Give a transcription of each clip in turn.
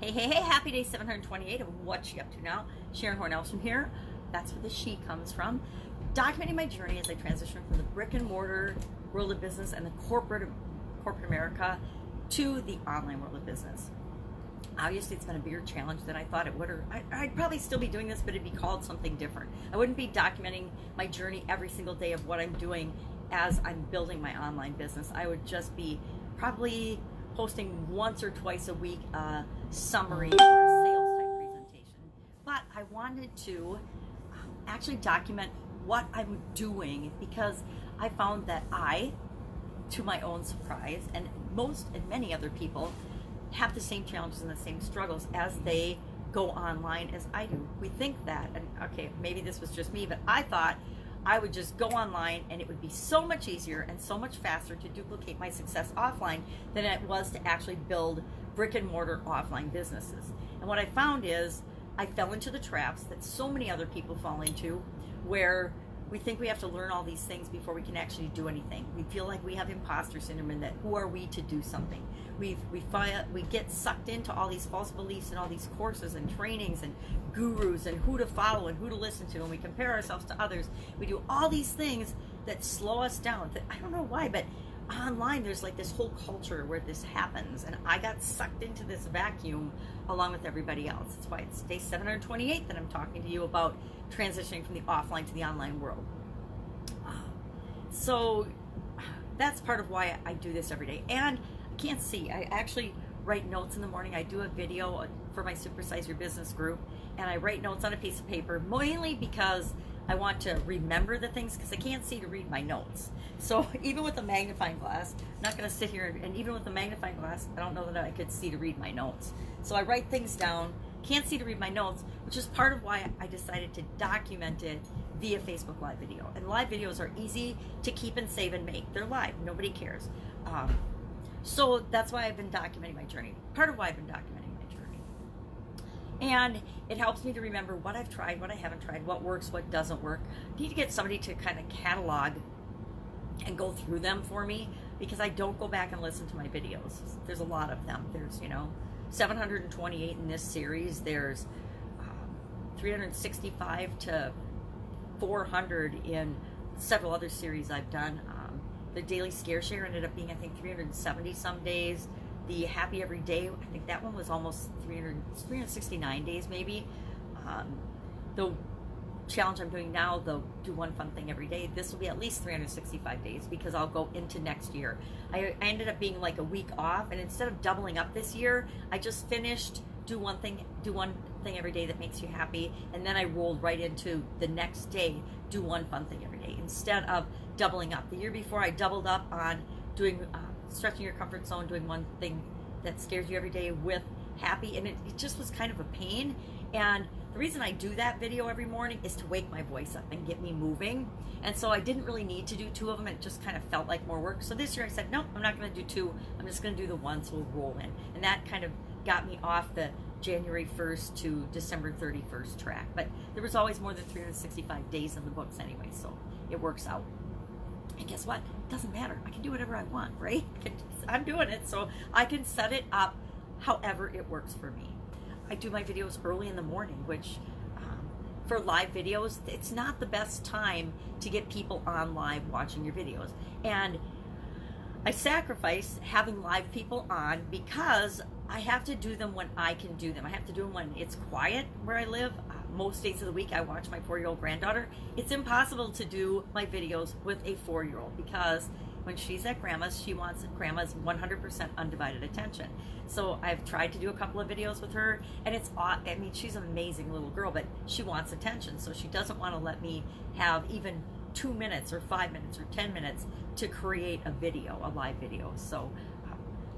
Hey, happy day 728 of what she up to now. Sharon Horne-Ellstrom here. That's where the she comes from. Documenting my journey as I transition from the brick and mortar world of business and the corporate America to the online world of business. Obviously, it's been a bigger challenge than I thought it would, or I'd probably still be doing this, but it'd be called something different. I wouldn't be documenting my journey every single day of what I'm doing as I'm building my online business. I would just be probably posting once or twice a week a summary or a sales type presentation. But I wanted to actually document what I'm doing, because I found that I, to my own surprise, and many other people have the same challenges and the same struggles as they go online as I do. We think that, and okay, maybe this was just me, but I thought I would just go online and it would be so much easier and so much faster to duplicate my success offline than it was to actually build brick and mortar offline businesses. And what I found is I fell into the traps that so many other people fall into, where we think we have to learn all these things before we can actually do anything. We feel like we have imposter syndrome, and that who are we to do something? We get sucked into all these false beliefs and all these courses and trainings and gurus and who to follow and who to listen to, and we compare ourselves to others. We do all these things that slow us down. I don't know why, but online there's like this whole culture where this happens, and I got sucked into this vacuum along with everybody else. That's why it's day 728 that I'm talking to you about transitioning from the offline to the online world. So that's part of why I do this every day. And I can't see, I actually write notes in the morning. I do a video for my Supersize Your Business group, and I write notes on a piece of paper, mainly because I want to remember the things, because I can't see to read my notes. So even with a magnifying glass, I'm not going to sit here, and even with a magnifying glass, I don't know that I could see to read my notes. So I write things down, can't see to read my notes, which is part of why I decided to document it via Facebook Live video. And live videos are easy to keep and save and make. They're live, nobody cares. So that's why I've been documenting my journey. Part of why I've been documenting my journey. And it helps me to remember what I've tried, what I haven't tried, what works, what doesn't work. I need to get somebody to kind of catalog and go through them for me, because I don't go back and listen to my videos. There's a lot of them. There's, 728 in this series. There's 365 to 400 in several other series I've done. The Daily Scare Share ended up being, I think, 370 some days. The Happy Every Day, I think that one was almost 369 days maybe. The challenge I'm doing now, the Do One Fun Thing Every Day, this will be at least 365 days, because I'll go into next year. I ended up being like a week off, and instead of doubling up this year, I just finished do one thing every day that makes you happy, and then I rolled right into the next day, do one fun thing every day, instead of doubling up. The year before, I doubled up on doing stretching your comfort zone, doing one thing that scares you every day with happy, and it just was kind of a pain. And the reason I do that video every morning is to wake my voice up and get me moving. And so I didn't really need to do two of them. It just kind of felt like more work. So this year I said, no, I'm not going to do two. I'm just going to do the one, so we'll roll in. And that kind of got me off the January 1st to December 31st track. But there was always more than 365 days in the books anyway, so it works out. And guess what? It doesn't matter. I can do whatever I want, right? I'm doing it, so I can set it up however it works for me. I do my videos early in the morning, which for live videos, it's not the best time to get people on live watching your videos. And I sacrifice having live people on because I have to do them when I can do them. I have to do them when it's quiet where I live. Most days of the week I watch my 4-year-old granddaughter. It's impossible to do my videos with a 4-year-old, because when she's at grandma's, she wants grandma's 100% undivided attention. So I've tried to do a couple of videos with her, and she's an amazing little girl, but she wants attention. So she doesn't want to let me have even 2 minutes or 5 minutes or 10 minutes to create a video, a live video. So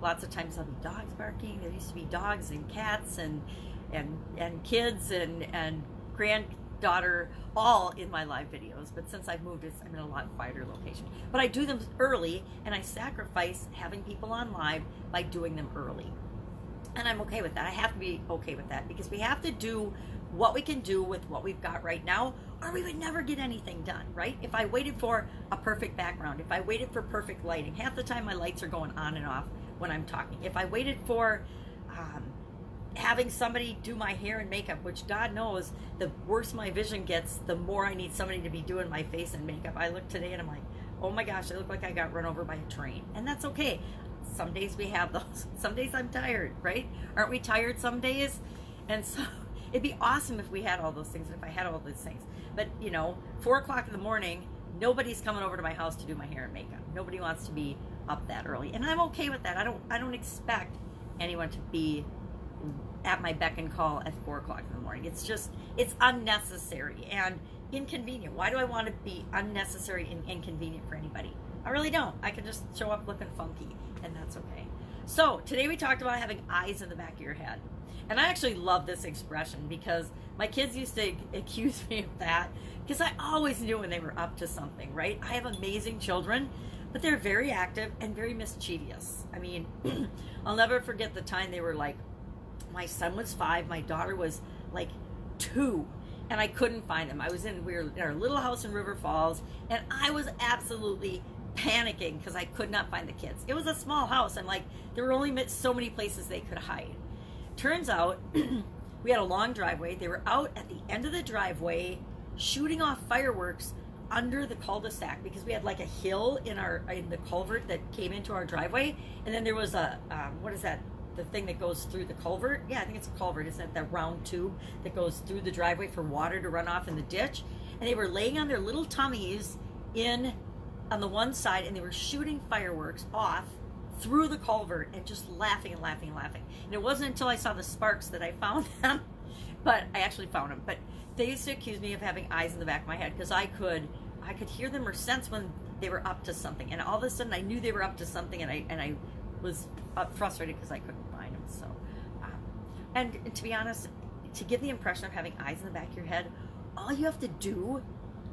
lots of times there'll be dogs barking. There used to be dogs and cats and kids and granddaughter all in my live videos, but since I've moved, I'm in a lot quieter location. But I do them early, and I sacrifice having people on live by doing them early. And I'm okay with that. I have to be okay with that, because we have to do what we can do with what we've got right now, or we would never get anything done, right? If I waited for a perfect background, if I waited for perfect lighting, half the time my lights are going on and off when I'm talking. If I waited for having somebody do my hair and makeup, which God knows, the worse my vision gets, the more I need somebody to be doing my face and makeup. I look today and I'm like, oh my gosh, I look like I got run over by a train. And that's okay. Some days we have those. Some days I'm tired, right? Aren't we tired some days? And so it'd be awesome if we had all those things, if I had all those things. But, 4 o'clock in the morning, nobody's coming over to my house to do my hair and makeup. Nobody wants to be up that early. And I'm okay with that. I don't expect anyone to be at my beck and call at 4 o'clock in the morning. It's unnecessary and inconvenient. Why do I want to be unnecessary and inconvenient for anybody? I really don't. I can just show up looking funky, and that's okay. So today we talked about having eyes in the back of your head. And I actually love this expression because my kids used to accuse me of that because I always knew when they were up to something, right? I have amazing children, but they're very active and very mischievous. I mean, I'll never forget the time they were like, my son was 5, my daughter was like 2, and I couldn't find them. We were in our little house in River Falls, and I was absolutely panicking because I could not find the kids. It was a small house, and like there were only so many places they could hide. Turns out we had a long driveway. They were out at the end of the driveway shooting off fireworks under the cul-de-sac because we had like a hill in the culvert that came into our driveway, and then there was a what is that? The thing that goes through the culvert? Yeah, I think it's a culvert. Isn't it that round tube that goes through the driveway for water to run off in the ditch? And they were laying on their little tummies on the one side, and they were shooting fireworks off through the culvert and just laughing and laughing and laughing. And it wasn't until I saw the sparks that I found them, but I actually found them. But they used to accuse me of having eyes in the back of my head because I could hear them or sense when they were up to something. And all of a sudden I knew they were up to something, and I was frustrated because I couldn't find them. So, and to be honest, to give the impression of having eyes in the back of your head, all you have to do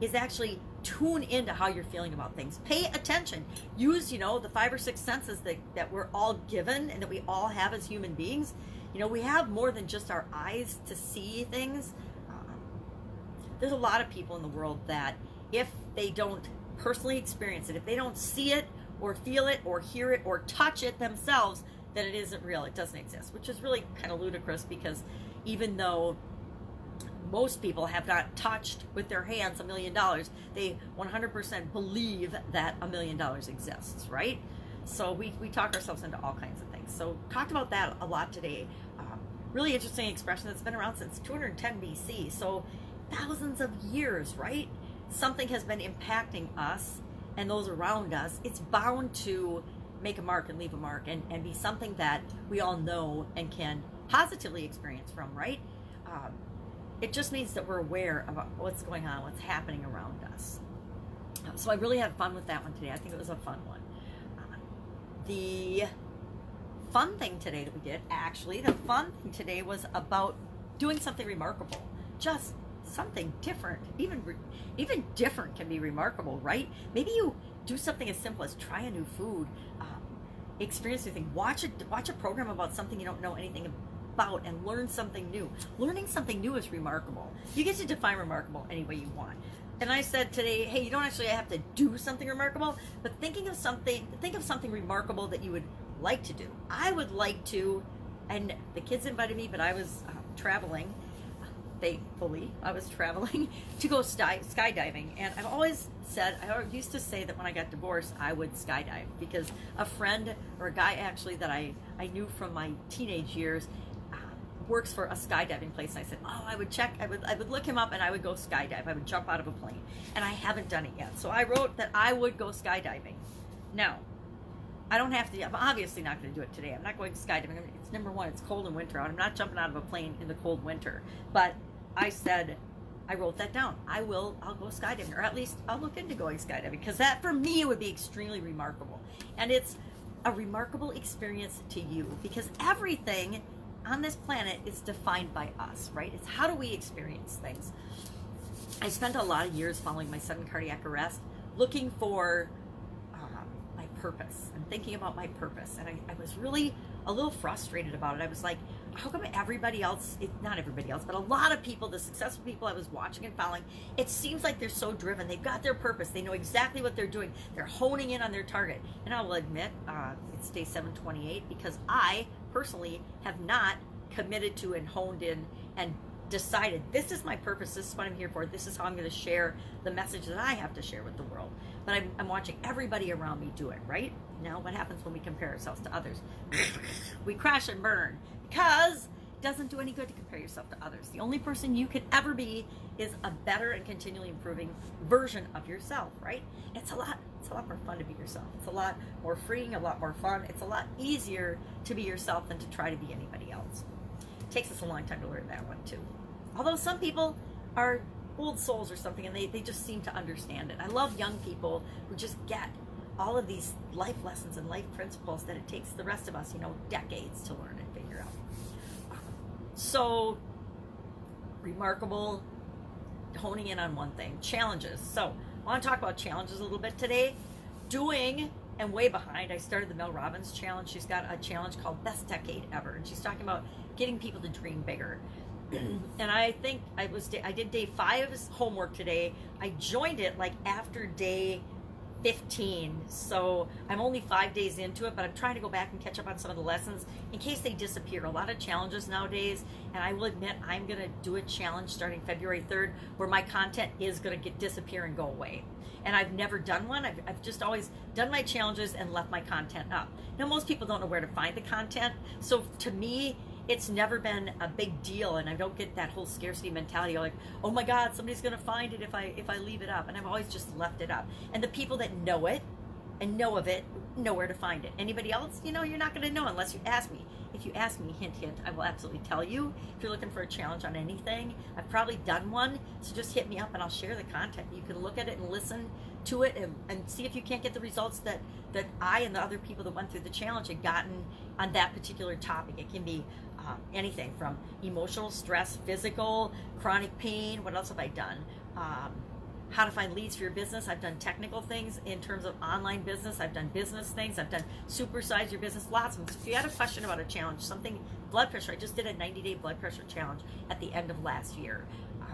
is actually tune into how you're feeling about things. Pay attention. Use, the 5 or 6 senses that we're all given and that we all have as human beings. We have more than just our eyes to see things. There's a lot of people in the world that if they don't personally experience it, if they don't see it or feel it or hear it or touch it themselves, then it isn't real. It doesn't exist, which is really kind of ludicrous because even though most people have not touched with their hands $1 million, they 100% believe that $1 million exists, right? So we talk ourselves into all kinds of things. So talked about that a lot today. Really interesting expression that's been around since 210 BC. So thousands of years, right? Something has been impacting us and those around us. It's bound to make a mark and leave a mark and be something that we all know and can positively experience from, right? It just means that we're aware of what's going on, what's happening around us. So I really had fun with that one today. I think it was a fun one. The fun thing today that we did, was about doing something remarkable. Just something different. Even different can be remarkable, right? Maybe you do something as simple as try a new food, experience anything, watch a program about something you don't know anything about, and learn something new. Learning something new is remarkable. You get to define remarkable any way you want. And I said today, hey, you don't actually have to do something remarkable, but think of something remarkable that you would like to do. I would like to, and the kids invited me, but I was traveling. Thankfully, I was traveling to go skydiving. And I used to say that when I got divorced, I would skydive because a friend or a guy actually that I knew from my teenage years works for a skydiving place. And I said, I would look him up and I would go skydive. I would jump out of a plane. And I haven't done it yet. So I wrote that I would go skydiving. Now, I don't have to. I'm obviously not going to do it today. I'm not going skydiving. It's number one, it's cold and winter out. I'm not jumping out of a plane in the cold winter. But I wrote that down. I'll go skydiving, or at least I'll look into going skydiving, because that for me would be extremely remarkable. And it's a remarkable experience to you because everything on this planet is defined by us, right? It's how do we experience things. I spent a lot of years following my sudden cardiac arrest, looking for my purpose and thinking about my purpose. And I was really a little frustrated about it. I was like, how come everybody else, not everybody else, but a lot of people, the successful people I was watching and following, it seems like they're so driven. They've got their purpose. They know exactly what they're doing. They're honing in on their target. And I will admit, it's day 728 because I personally have not committed to and honed in and decided, this is my purpose, this is what I'm here for, this is how I'm going to share the message that I have to share with the world. But I'm watching everybody around me do it, right? Now, what happens when we compare ourselves to others? We crash and burn, because it doesn't do any good to compare yourself to others. The only person you could ever be is a better and continually improving version of yourself, right? It's a lot more fun to be yourself. It's a lot more freeing, a lot more fun. It's a lot easier to be yourself than to try to be anybody else. It takes us a long time to learn that one too. Although some people are old souls or something, and they just seem to understand it. I love young people who just get all of these life lessons and life principles that it takes the rest of us, decades to learn and figure out. So, remarkable, honing in on one thing, challenges. So, I want to talk about challenges a little bit today. Doing, and way behind, I started the Mel Robbins challenge. She's got a challenge called Best Decade Ever, and she's talking about getting people to dream bigger. And I think I did day 5's homework today. I joined it like after day 15, so I'm only 5 days into it, but I'm trying to go back and catch up on some of the lessons in case they disappear. A lot of challenges nowadays, and I will admit I'm going to do a challenge starting February 3rd where my content is going to disappear and go away. And I've never done one. I've just always done my challenges and left my content up. Now, most people don't know where to find the content, so to me, it's never been a big deal, and I don't get that whole scarcity mentality like, oh my God, somebody's gonna find it if I leave it up. And I've always just left it up. And the people that know it and know of it know where to find it. Anybody else, you're not gonna know unless you ask me. If you ask me, hint, hint, I will absolutely tell you. If you're looking for a challenge on anything, I've probably done one, so just hit me up and I'll share the content. You can look at it and listen to it and see if you can't get the results that I and the other people that went through the challenge had gotten on that particular topic. It can be anything from emotional stress, physical, chronic pain. What else have I done? How to find leads for your business. I've done technical things in terms of online business. I've done business things. I've done supersize your business. Lots of them. So if you had a question about a challenge, something, blood pressure, I just did a 90-day blood pressure challenge at the end of last year.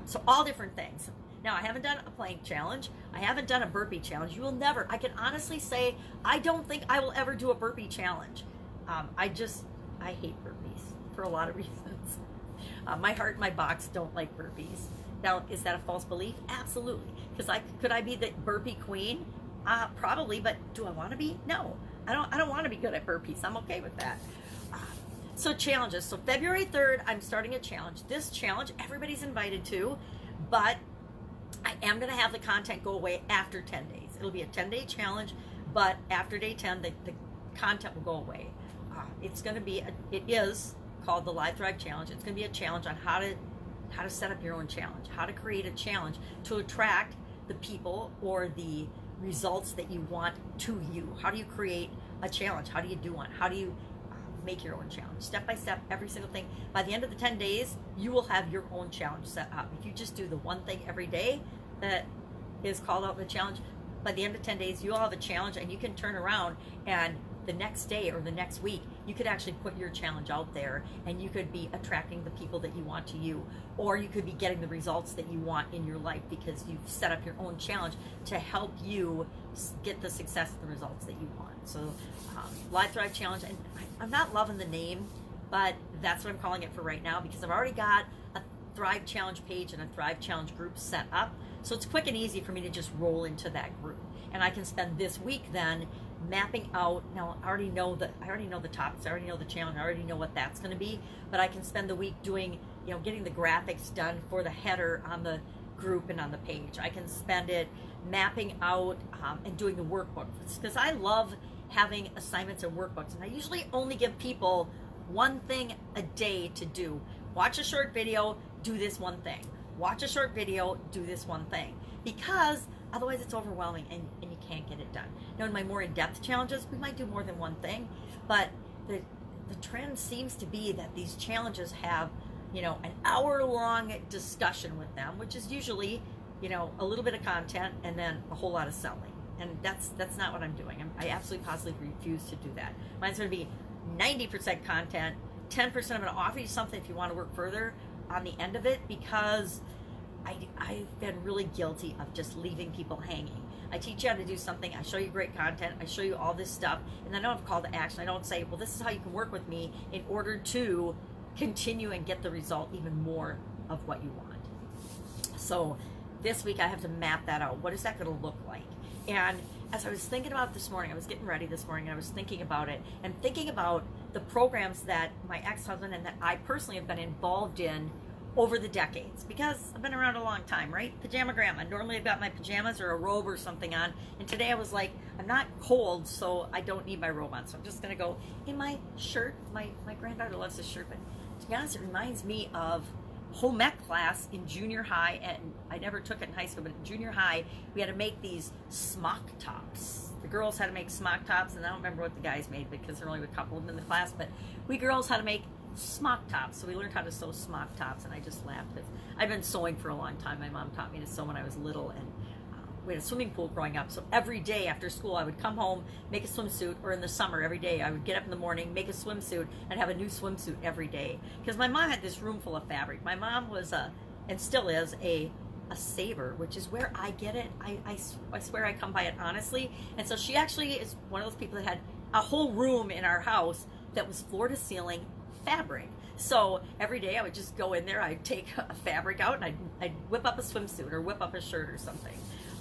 So all different things. Now, I haven't done a plank challenge. I haven't done a burpee challenge. You will never, I can honestly say, I don't think I will ever do a burpee challenge. I hate burpees for a lot of reasons. My heart and my box don't like burpees. Now, is that a false belief? Absolutely. Because could I be the burpee queen? Probably, but do I want to be? No. I don't want to be good at burpees. I'm okay with that. So challenges. So February 3rd, I'm starting a challenge. This challenge, everybody's invited to, but I am going to have the content go away after 10 days. It'll be a 10-day challenge, but after day 10, the content will go away. It is called the Live Thrive Challenge. It's going to be a challenge on how to set up your own challenge, how to create a challenge to attract the people or the results that you want to you. How do you create a challenge? How do you do one? How do you make your own challenge? Step by step, every single thing. By the end of the 10 days, you will have your own challenge set up. If you just do the one thing every day that is called out in the challenge, by the end of 10 days, you'll have a challenge, and you can turn around and the next day or the next week, you could actually put your challenge out there, and you could be attracting the people that you want to you, or you could be getting the results that you want in your life because you've set up your own challenge to help you get the success and the results that you want. So Live Thrive Challenge, and I'm not loving the name, but that's what I'm calling it for right now because I've already got a Thrive Challenge page and a Thrive Challenge group set up. So it's quick and easy for me to just roll into that group. And I can spend this week then mapping out. Now I already know the topics, I already know the challenge, I already know what that's going to be, but I can spend the week doing, getting the graphics done for the header on the group and on the page. I can spend it mapping out and doing the workbooks because I love having assignments and workbooks, and I usually only give people one thing a day to do. Watch a short video, do this one thing. Watch a short video, do this one thing, because otherwise it's overwhelming and you can't get it done. Now in my more in-depth challenges, we might do more than one thing, but the trend seems to be that these challenges have, an hour-long discussion with them, which is usually, a little bit of content and then a whole lot of selling. And that's not what I'm doing. I absolutely positively refuse to do that. Mine's going to be 90% content, 10% I'm going to offer you something if you want to work further on the end of it, because I've been really guilty of just leaving people hanging. I teach you how to do something, I show you great content, I show you all this stuff, and then I don't have a call to action. I don't say, well, this is how you can work with me in order to continue and get the result even more of what you want. So this week I have to map that out. What is that going to look like? And as I was thinking about this morning, I was getting ready this morning, and I was thinking about it and thinking about the programs that my ex-husband and that I personally have been involved in over the decades, because I've been around a long time, right? Pajama grandma. Normally I've got my pajamas or a robe or something on, and today I was like, I'm not cold, so I don't need my robe on, so I'm just going to go in my shirt. My granddaughter loves this shirt, but to be honest, it reminds me of home ec class in junior high, and I never took it in high school, but in junior high, we had to make these smock tops. The girls had to make smock tops, and I don't remember what the guys made because there were only a couple of them in the class, but we girls had to make smock tops. So we learned how to sew smock tops, and I just laughed because I've been sewing for a long time. My mom taught me to sew when I was little, and we had a swimming pool growing up. So every day after school, I would come home, make a swimsuit, or in the summer, every day, I would get up in the morning, make a swimsuit, and have a new swimsuit every day. Because my mom had this room full of fabric. My mom was and still is a saver, which is where I get it. I swear I come by it honestly. And so she actually is one of those people that had a whole room in our house that was floor to ceiling fabric. So every day I would just go in there, I'd take a fabric out, and I'd whip up a swimsuit or whip up a shirt or something.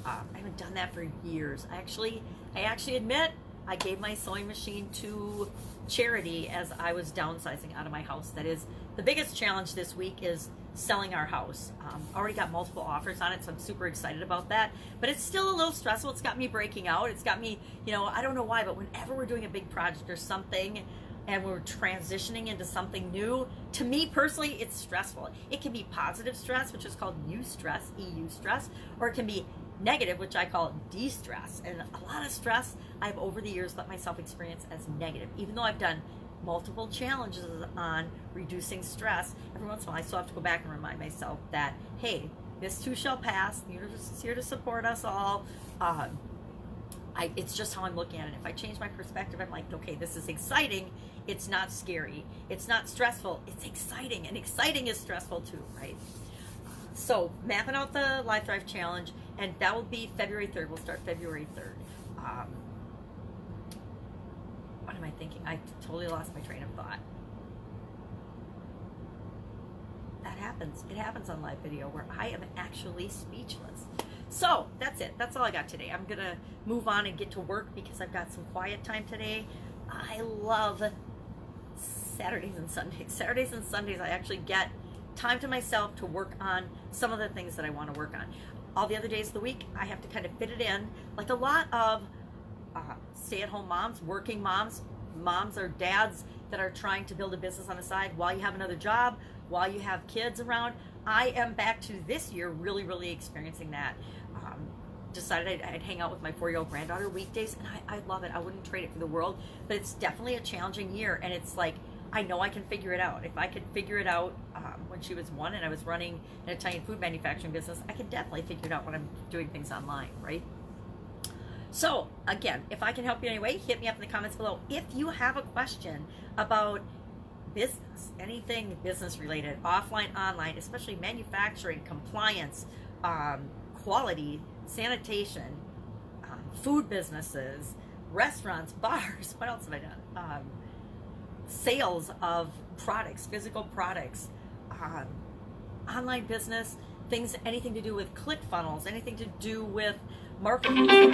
I haven't done that for years. I actually admit I gave my sewing machine to charity as I was downsizing out of my house. That is the biggest challenge this week, is selling our house. Already got multiple offers on it, so I'm super excited about that. But it's still a little stressful. It's got me breaking out. It's got me, I don't know why, but whenever we're doing a big project or something, and we're transitioning into something new, to me personally, it's stressful. It can be positive stress, which is called eustress, EU stress, or it can be negative, which I call de-stress. And a lot of stress I've over the years let myself experience as negative. Even though I've done multiple challenges on reducing stress, every once in a while I still have to go back and remind myself that, hey, this too shall pass. The universe is here to support us all. It's just how I'm looking at it. If I change my perspective, I'm like, okay, this is exciting. It's not scary. It's not stressful. It's exciting. And exciting is stressful too, right? So mapping out the Life Thrive Challenge, and that will be February 3rd. We'll start February 3rd. What am I thinking? I totally lost my train of thought. That happens. It happens on live video where I am actually speechless. So that's it. That's all I got today. I'm going to move on and get to work because I've got some quiet time today. I love Saturdays and Sundays. Saturdays and Sundays, I actually get time to myself to work on some of the things that I want to work on. All the other days of the week, I have to kind of fit it in. Like a lot of stay-at-home moms, working moms or dads that are trying to build a business on the side while you have another job, while you have kids around. I am back to this year really, really experiencing that. Decided I'd hang out with my 4-year-old granddaughter weekdays, and I love it. I wouldn't trade it for the world, but it's definitely a challenging year, and it's like, I know I can figure it out. If I could figure it out when she was 1 and I was running an Italian food manufacturing business, I can definitely figure it out when I'm doing things online, right? So again, if I can help you in any way, hit me up in the comments below. If you have a question about business, anything business related, offline, online, especially manufacturing, compliance, quality, sanitation, food businesses, restaurants, bars, what else have I done? Sales of products, physical products, online business, things, anything to do with ClickFunnels, anything to do with marketing.